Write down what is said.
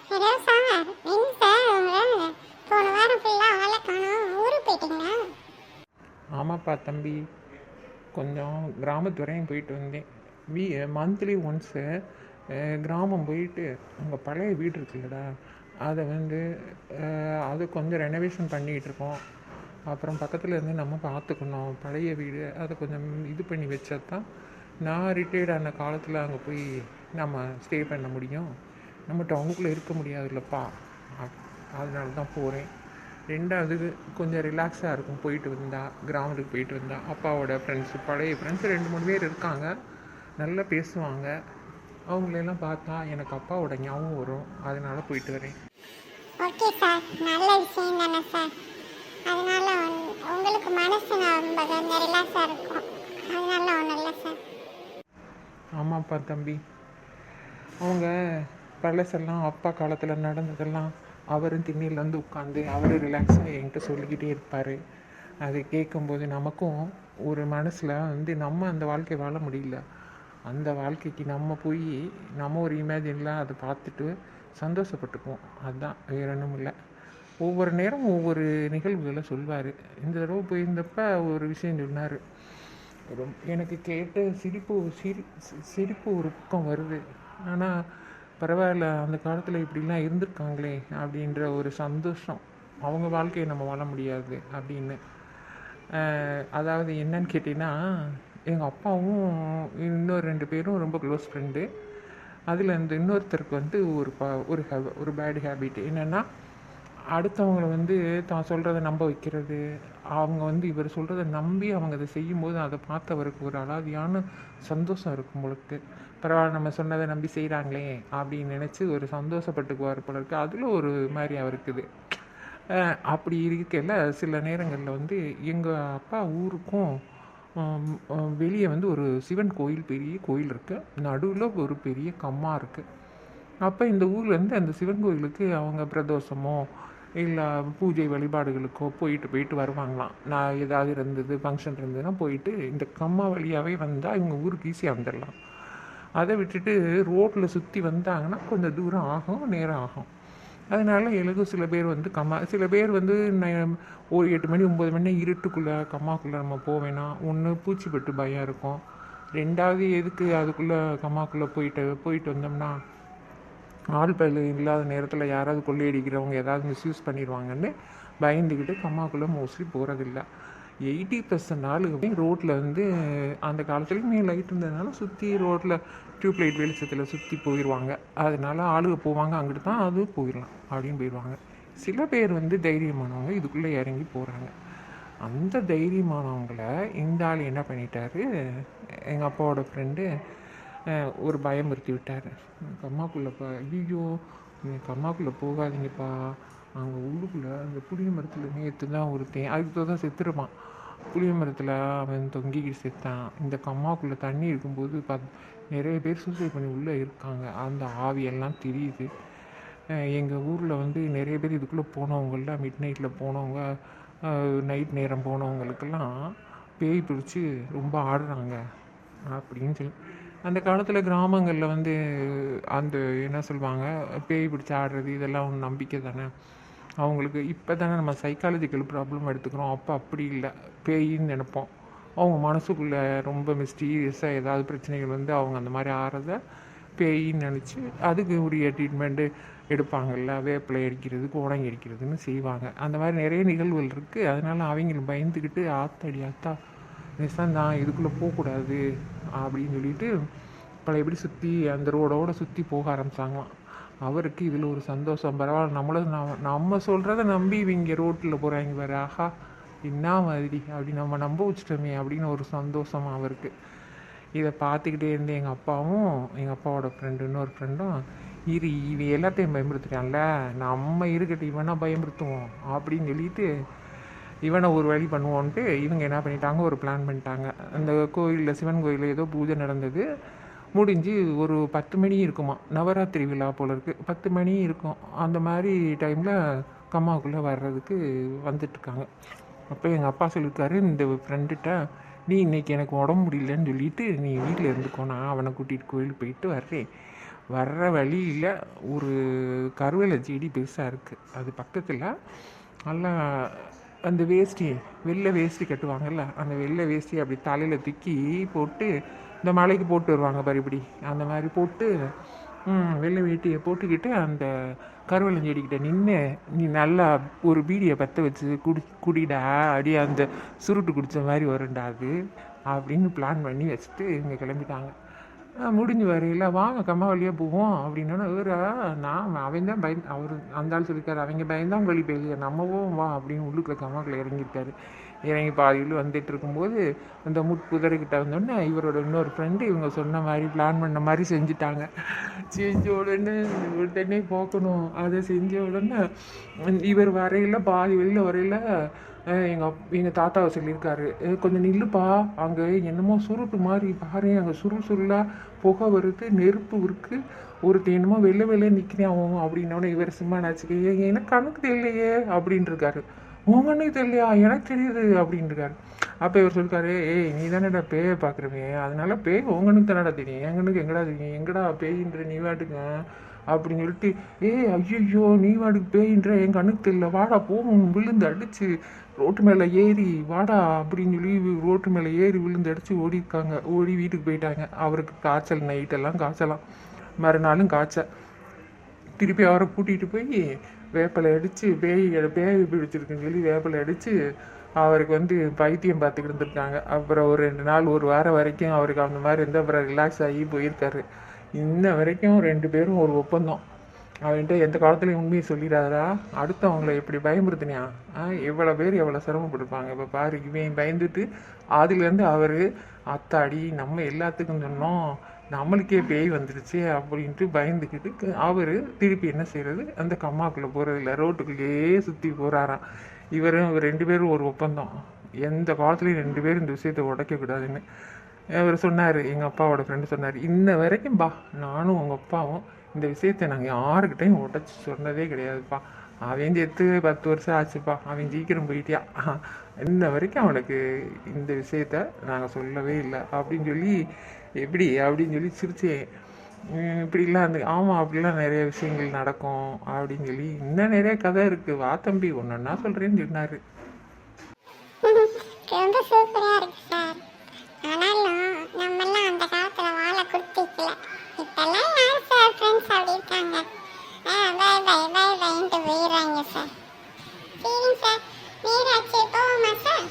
Hello sir, என்ன sir உங்களை போன வாரம் ஃபுல்லாக ஆளை காணோம், ஊருக்கு போயிட்டீங்களா? ஆமாப்பா தம்பி, கொஞ்சம் கிராமத்து வரையும் போயிட்டு வந்தேன். வீ மந்த்லி ஒன்ஸு கிராமம் போயிட்டு அங்கே பழைய வீடு இருக்குல்லடா, அதை வந்து அது கொஞ்சம் ரெனோவேஷன் பண்ணிகிட்டு இருக்கோம். அப்புறம் பக்கத்தில் இருந்து நம்ம பார்த்துக்கணும் பழைய வீடு, அதை கொஞ்சம் இது பண்ணி வச்சா தான் நான் ரிட்டையர்ட் ஆன காலத்தில் அங்கே போய் நம்ம ஸ்டே பண்ண முடியும். நம்ம டவுனுக்குள்ளே இருக்க முடியாதுல்லப்பா. அதனால தான் போகிறேன். ரெண்டாவது கொஞ்சம் ரிலாக்ஸாக இருக்கும் போயிட்டு வந்தால், கிராமத்துக்கு போயிட்டு வந்தால். அப்பாவோட ஃப்ரெண்ட்ஸு, பழைய ஃப்ரெண்ட்ஸு 2-3 பேர் இருக்காங்க, நல்லா பேசுவாங்க. அவங்களெல்லாம் பார்த்தா எனக்கு அப்பாவோட ஞாபகம் வரும். அதனால் போயிட்டு வரேன். ஓகே சார், நல்ல விஷயம் தானே சார். அதனால உங்களுக்கு மனசு ரொம்ப கொஞ்சம் ரிலாக்ஸாக இருக்கும். அதனால ஒன்றும் இல்லை சார். ஆமாப்பா தம்பி, அவங்க பழசெல்லாம் அப்பா காலத்தில் நடந்ததெல்லாம் அவரும் திண்ணியில் வந்து உட்காந்து அவர் ரிலாக்ஸாக என்கிட்ட சொல்லிக்கிட்டே இருப்பார். அது கேட்கும்போது நமக்கும் ஒரு மனசில் வந்து நம்ம அந்த வாழ்க்கை வாழ முடியல, அந்த வாழ்க்கைக்கு நம்ம போய் நம்ம ஒரு இமேஜினில் அதை பார்த்துட்டு சந்தோஷப்பட்டுக்குவோம். அதுதான், வேற ஒன்றும் இல்லை. ஒவ்வொரு நேரம் ஒவ்வொரு நிகழ்வுகளை சொல்வார். இந்த தடவை போயிருந்தப்ப ஒரு விஷயம் சொன்னார். எனக்கு கேட்டு சிரிப்பு ஒரு பக்கம் வருது. ஆனால் பரவாயில்ல, அந்த காலத்தில் இப்படிலாம் இருந்திருக்காங்களே அப்படின்ற ஒரு சந்தோஷம். அவங்க வாழ்க்கையை நம்ம வாழ முடியாது அப்படின்னு. அதாவது என்னன்னு கேட்டிங்கன்னா, எங்கள் அப்பாவும் இன்னொரு 2 பேரும் ரொம்ப க்ளோஸ் ஃப்ரெண்டு. அதில் இந்த இன்னொருத்தருக்கு வந்து ஒரு பேட் ஹேபிட் என்னென்னா, அடுத்தவங்களை வந்து தான் சொல்கிறத நம்ப வைக்கிறது. அவங்க வந்து இவர் சொல்கிறத நம்பி அவங்க அதை செய்யும்போது அதை பார்த்து அவருக்கு ஒரு அலாதியான சந்தோஷம் இருக்கும் பொழுது. பரவாயில்ல, நம்ம சொன்னதை நம்பி செய்கிறாங்களே அப்படின்னு நினச்சி ஒரு சந்தோஷப்பட்டுக்குவார் போல இருக்குது. அதில் ஒரு மாதிரி அவருக்குது. அப்படி இருக்கல சில நேரங்களில் வந்து எங்கள் அப்பா ஊருக்கும் வெளியே வந்து ஒரு சிவன் கோயில், பெரிய கோயில் இருக்குது. நடுவில் ஒரு பெரிய கம்மா இருக்குது. அப்போ இந்த ஊர்லேருந்து அந்த சிவன் கோயிலுக்கு அவங்க பிரதோஷமோ இல்லை பூஜை வழிபாடுகளுக்கோ போயிட்டு வருவாங்களாம். நான் ஏதாவது இருந்தது, ஃபங்க்ஷன் இருந்ததுன்னா போயிட்டு இந்த கம்மா வழியாகவே வந்தால் இவங்க ஊருக்கு ஈஸியாக வந்துடலாம். அதை விட்டுட்டு ரோட்டில் சுற்றி வந்தாங்கன்னா கொஞ்சம் தூரம் ஆகும், நேரம் ஆகும். அதனால எனக்கு சில பேர் வந்து சில பேர் வந்து ஒரு 8 மணி 9 மணி இருட்டுக்குள்ளே கம்மாக்குள்ளே நம்ம போவேணாம். ஒன்று பூச்சிப்பட்டு பயம் இருக்கும், ரெண்டாவது எதுக்கு அதுக்குள்ளே கம்மாக்குள்ளே போயிட்டு வந்தோம்னா ஆள் பயில் இல்லாத நேரத்தில் யாராவது கொள்ளையடிக்கிறவங்க ஏதாவது மிஸ்யூஸ் பண்ணிடுவாங்கன்னு பயந்துக்கிட்டு கம்மாக்குள்ளே மோஸ்ட்லி போகிறதில்ல. 80% ஆளுங்க ரோட்டில் வந்து அந்த காலத்துலேயுமே லைட் இருந்ததுனால சுற்றி ரோட்டில் டியூப்லைட் வெளிச்சத்தில் சுற்றி போயிடுவாங்க. அதனால ஆளுங்க போவாங்க, அங்கிட்டு தான் அது போயிடலாம் அப்படின்னு போயிடுவாங்க. சில பேர் வந்து தைரியமானவங்க இதுக்குள்ளே இறங்கி போகிறாங்க. அந்த தைரியமானவங்களை இந்த ஆள் என்ன பண்ணிட்டாரு, எங்கள் அப்பாவோட ஃப்ரெண்டு ஒரு பயமுறுத்தி விட்டார். கம்மாக்குள்ளே ஐயோ கம்மாக்குள்ளே போகாதீங்கப்பா, அங்கே உள்ளுக்குள்ளே அந்த புளிய மரத்தில் நேற்று தான் ஒருத்தன் அதுக்கு தான் செத்துருப்பான். புளிய மரத்தில் அவன் தொங்கிக்கிட்டு செத்தான். இந்த கம்மாக்குள்ளே தண்ணி இருக்கும்போது நிறைய பேர் சூசைட் பண்ணி உள்ளே இருக்காங்க, அந்த ஆவியெல்லாம் தெரியுது. எங்கள் ஊரில் வந்து நிறைய பேர் இதுக்குள்ளே போனவங்களாம் மிட் நைட்டில் போனவங்க, நைட் நேரம் போனவங்களுக்கெல்லாம் பேய் பிடிச்சி ரொம்ப ஆடுறாங்க அப்படின்னு சொல்லி. அந்த காலத்தில் கிராமங்களில் வந்து அந்த என்ன சொல்லுவாங்க, பேய் பிடிச்சி ஆடுறது இதெல்லாம் ஒன்று நம்பிக்கை தானே அவங்களுக்கு. இப்போ தானே நம்ம சைக்காலஜிக்கல் ப்ராப்ளம் எடுத்துக்கிறோம். அப்போ அப்படி இல்லை, பேயின்னு நினைப்போம். அவங்க மனசுக்குள்ளே ரொம்ப மிஸ்டீரியஸாக ஏதாவது பிரச்சனைகள் வந்து அவங்க அந்த மாதிரி ஆடுறத பேயின்னு நினச்சி அதுக்கு உரிய ட்ரீட்மெண்ட்டு எடுப்பாங்கள்ல, வேப்பிலை அடிக்கிறது, கோடங்கி அடிக்கிறதுன்னு செய்வாங்க. அந்த மாதிரி நிறைய நிகழ்வுகள் இருக்குது. அதனால் அவங்களும் பயந்துக்கிட்டு ஆத்தாடி ஆத்தா நிசந்தான் இதுக்குள்ளே போகக்கூடாது அப்படின்னு சொல்லிட்டு பழையபடி சுற்றி அந்த ரோடோடு சுற்றி போக ஆரம்பித்தாங்களாம். அவருக்கு இதில் ஒரு சந்தோஷம். பரவாயில்ல, நம்ம சொல்கிறத நம்பி இவங்க ரோட்டில் போகிறாங்க வேறு, ஆஹா என்ன மாதிரி அப்படி நம்ம நம்ப வச்சுட்டோமே அப்படின்னு ஒரு சந்தோஷம் அவருக்கு. இதை பார்த்துக்கிட்டே இருந்து எங்கள் அப்பாவும் எங்கள் அப்பாவோட இன்னொரு ஃப்ரெண்டும் இவன் எல்லாத்தையும் பயன்படுத்துகிறான்ல, நம்ம இருக்கட்டும் இவனா பயன்படுத்துவோம் அப்படின்னு சொல்லிட்டு இவனை ஒரு வழி பண்ணுவோன்ட்டு இவங்க என்ன பண்ணிட்டாங்க, ஒரு பிளான் பண்ணிட்டாங்க. அந்த கோயிலில் சிவன் கோயிலில் ஏதோ பூஜை நடந்தது, முடிஞ்சு ஒரு 10 மணி இருக்குமா, நவராத்திரி விழா போல் இருக்குது, 10 மணி இருக்கும். அந்த மாதிரி டைமில் கம்மாவுக்குள்ளே வர்றதுக்கு வந்துட்டுருக்காங்க. அப்போ எங்கள் அப்பா சொல்லியிருக்காரு இந்த ஃப்ரெண்டுகிட்ட, நீ இன்றைக்கி எனக்கு உடம்பு முடியலன்னு சொல்லிவிட்டு நீ வீட்டில் இருந்துக்கோ, நான் அவனை கூட்டிகிட்டு கோயிலுக்கு போயிட்டு வர்றேன், வர்ற வழியில் ஒரு கருவேல செடி பெருசாக இருக்குது. அது பக்கத்தில் நல்லா அந்த வேஷ்டி, வெள்ளை வேஷ்டி கட்டுவாங்கல்ல, அந்த வெள்ளை வேஷ்டி அப்படி தலையில் தூக்கி போட்டு இந்த மலைக்கு போட்டு வருவாங்க பாரு இப்படி, அந்த மாதிரி போட்டு வெள்ளை வேட்டியை போட்டுக்கிட்டு அந்த கருவேலஞ்செடிக்கிட்ட நின்று, நீ நல்லா ஒரு பீடியை பற்ற வச்சு குடிடா, அப்படியே அந்த சுருட்டு குடித்த மாதிரி வரும்டா அது அப்படின்னு பிளான் பண்ணி வச்சுட்டு இவங்க கிளம்பிட்டாங்க. முடிஞ்சு வரையில வாங்க கம்மா வழியாக போவோம் அப்படின்னா அவன் தான் அவர் அந்த ஆள் சொல்லியிருக்காரு, அவங்க பயந்தான் வழி போயில நம்மவும் வா அப்படின்னு உள்ளுக்குள்ள கம்மாக்குள்ள இறங்கியிருக்காரு. இறங்கி பாதியில் வந்துட்டு இருக்கும்போது அந்த முட்புதர்கிட்ட வந்தோடனே இவரோட இன்னொரு ஃப்ரெண்டு இவங்க சொன்ன மாதிரி பிளான் பண்ண மாதிரி செஞ்சுட்டாங்க. செஞ்ச உடனே போக்கணும், அதை செஞ்ச உடனே இவர் வரையில் பாதி வெளியில் வரையில் எங்கள் தாத்தாவை சொல்லியிருக்காரு, கொஞ்சம் நில்லுப்பா, அங்கே என்னமோ சுருட்டு மாதிரி பாரு, அங்கே சுருளாக புகை வருது, நெருப்பு இருக்கு, ஒருத்தர் என்னமோ வெள்ளை நிற்கிறேன் அவன் அப்படின்னோடனே இவர் சும்மா நினச்சிக்க, எனக்கு கணக்கு தெரியலையே அப்படின்ட்டுருக்காரு. உன் கண்ணுக்கு தெரியலையா, எனக்கு தெரியுது அப்படின்ட்டுருக்காரு. அப்போ இவர் சொல்லிருக்காரு, ஏய் நீ தானேடா பேயை பார்க்குறவே, அதனால பேய் உங்கனுக்கு தானடா தெரியும், என் கண்ணுக்கு எங்கடா தெரியும், எங்கடா பேயின்ற நீ வாட்டுங்க அப்படின்னு சொல்லிட்டு, ஐயோ நீ வாட்டுக்கு பேயின்ற என் கண்ணுக்கு தெரியல, வாடா போகும், விழுந்து அடிச்சு ரோட்டு மேலே ஏறி வாடா அப்படின்னு சொல்லி ரோட்டு மேலே ஏறி விழுந்து அடிச்சு ஓடி வீட்டுக்கு போயிட்டாங்க. அவருக்கு காய்ச்சல், நைட்டெல்லாம் காய்ச்சலாம், மறுநாளும் காய்ச்சல். திருப்பி அவரை கூட்டிகிட்டு போய் வேப்பலை அடித்து பேய் பிடிச்சிருக்குன்னு சொல்லி வேப்பலை அடித்து அவருக்கு பைத்தியம் பார்த்துக்கிட்டு இருந்திருக்காங்க. அப்புறம் ஒரு 2 நாள் ஒரு வாரம் வரைக்கும் அவருக்கு அந்த மாதிரி இருந்து அப்புறம் ரிலாக்ஸ் ஆகி போயிருக்காரு. இன்ன வரைக்கும் 2 பேரும் ஒரு ஒப்பந்தம், அவன்கிட்ட எந்த காலத்துலையும் உண்மையை சொல்லிடாதா, அடுத்தவங்களை எப்படி பயமுறுத்தினியா, எவ்வளோ பேர் எவ்வளோ சிரமப்பட்டிருப்பாங்க. இப்போ பாரு, இவன் பயந்துட்டு அதுலேருந்து அவர் அத்தாடி நம்ம எல்லாத்துக்கும் சொன்னோம், நம்மளுக்கே பேய் வந்துடுச்சு அப்படின்ட்டு பயந்துக்கிட்டு அவர் திருப்பி என்ன செய்கிறது, அந்த கம்மாக்குள்ளே போகிறதில்ல, ரோட்டுக்குள்ளேயே சுற்றி போகிறாராம். இவரும் 2 பேரும் ஒரு ஒப்பந்தம், எந்த காலத்துலையும் 2 பேரும் இந்த விஷயத்தை உடைக்கக்கூடாதுன்னு. அவர் சொன்னார், எங்கள் அப்பாவோட ஃப்ரெண்டு சொன்னார், இன்ன வரைக்கும் நானும் உங்கள் அப்பாவும் இந்த விஷயத்தை நாங்கள் யாருக்கிட்டையும் உடச்சி சொன்னதே கிடையாதுப்பா, அவன் சேர்த்து 10 வருஷம் ஆச்சுப்பா, அவன் சீக்கிரம் போயிட்டியா, இன்ன வரைக்கும் அவனுக்கு இந்த விஷயத்த நாங்கள் சொல்லவே இல்லை அப்படின்னு சொல்லி, எப்படி அப்படின்னு சொல்லி சிரிச்சேன். இப்படிலாம் ஆமாம், அப்படிலாம் நிறைய விஷயங்கள் நடக்கும் அப்படின்னு சொல்லி, இன்னும் நிறைய கதை இருக்குது, வா தம்பி ஒன்றுன்னா சொல்கிறேன்னு சொன்னார். ரொம்ப சூப்பராக இருக்கு சார். ஆனாலும் நம்மெல்லாம் அந்த காலத்தில் வாழை கொடுத்துக்கல, இப்பெல்லாம் யார் சார் ஃப்ரெண்ட்ஸ் அப்படி இருக்காங்க, பை பைன்ட்டு போயிடுறாங்க சார். சரிங்க சார், நேராச்சு போவோமா சார்?